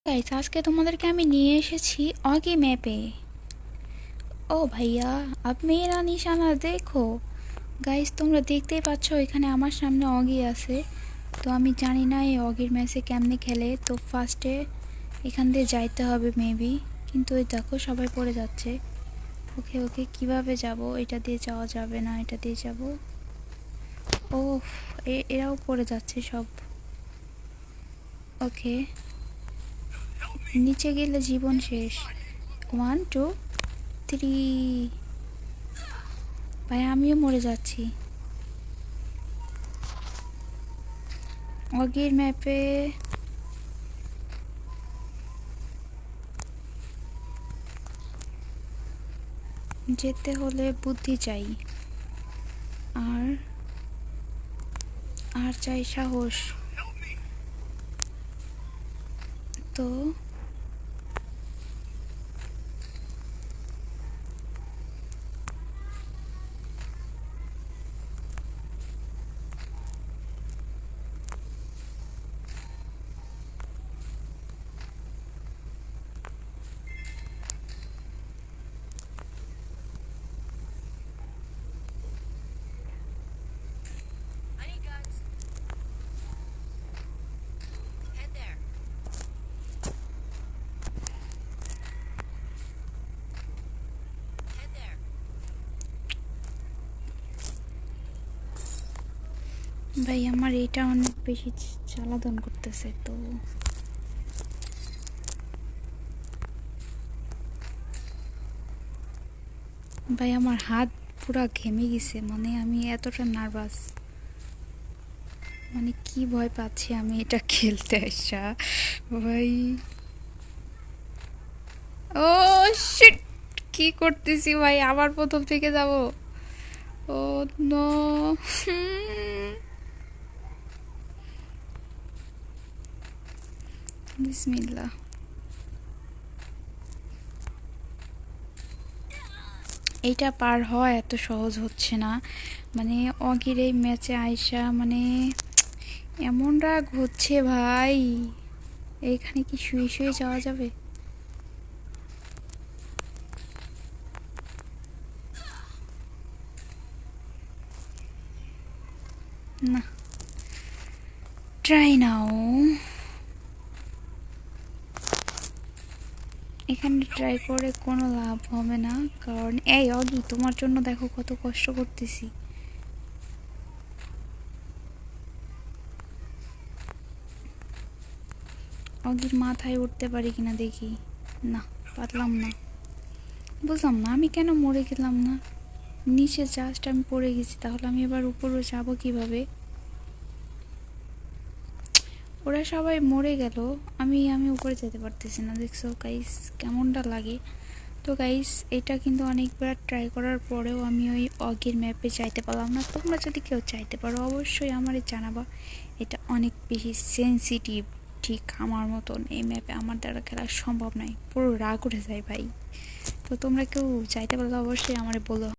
Guys আজকে তোমাদেরকে আমি নিয়ে এসেছি অগি ম্যাপে। ও ভাইয়া, আপ মেরা নিশানা দেখো। গাইস তোমরা দেখতেই পাচ্ছ এখানে আমার সামনে অগি আছে। তো আমি জানি না এই অগির ম্যাচে কেমনে খেলে। তো ফার্স্টে এখান দিয়ে যাইতে হবে মেবি, কিন্তু ওই দেখো সবাই পড়ে যাচ্ছে। ওকে ওকে, কিভাবে যাব? এটা দিয়ে যাওয়া যাবে না, এটা দিয়ে যাব। ও, এরাও পড়ে যাচ্ছে সব। ওকে, নিচে গেলে জীবন শেষ। 1 2 3। ভাই আমিও মরে যাচ্ছি অগির ম্যাপে। যেতে হলে বুদ্ধি চাই, আর আর চাই সাহস। তো ভাই আমার এটা অনেক বেশি জ্বালাতন করতেছে। তো ভাই আমার হাত পুরা ঘেমে গেছে, মানে আমি এতটা নার্ভাস, মানে কি ভয় পাচ্ছি আমি এটা খেলতে আসা। ভাই ও শিট, কি করতেছি ভাই, আবার প্রথম থেকে যাব। ও নো, বিসমিল্লাহ। এইটা পার হওয়া এত সহজ হচ্ছে না, মানে অগির এই ম্যাচে আইসা মানে এমন রাগ হচ্ছে ভাই। এইখানে কি শুয়ে শুয়ে যাওয়া যাবে? না, ট্রাই নাও। এখানে ট্রাই করে কোনো লাভ হবে না, কারণ এই অগি তোমার জন্য দেখো কত কষ্ট করতেছি। অগির মাথায় উঠতে পারি কিনা দেখি। না, পারলাম না। বুঝলাম না আমি কেন মরে গেলাম না। নিচে জাস্ট আমি পড়ে গেছি, তাহলে আমি এবার উপরে যাব কিভাবে? ওরা সবাই মরে গেল, আমি আমি উপরে যেতে পারতেছি না। দেখছো গাইস কেমনটা লাগে? তো গাইস এটা কিন্তু অনেকবার ট্রাই করার পরেও আমি ওই অগির ম্যাপে চাইতে পারলাম না। তোমরা যদি কেউ চাইতে পারো অবশ্যই আমারে জানাবা। এটা অনেক বেশি সেন্সিটিভ, ঠিক আমার মতন এই ম্যাপে আমার দ্বারা খেলা সম্ভব নয়, পুরো রাগ উঠে যায় ভাই। তো তোমরা কেউ চাইতে পারলে অবশ্যই আমারে বলো।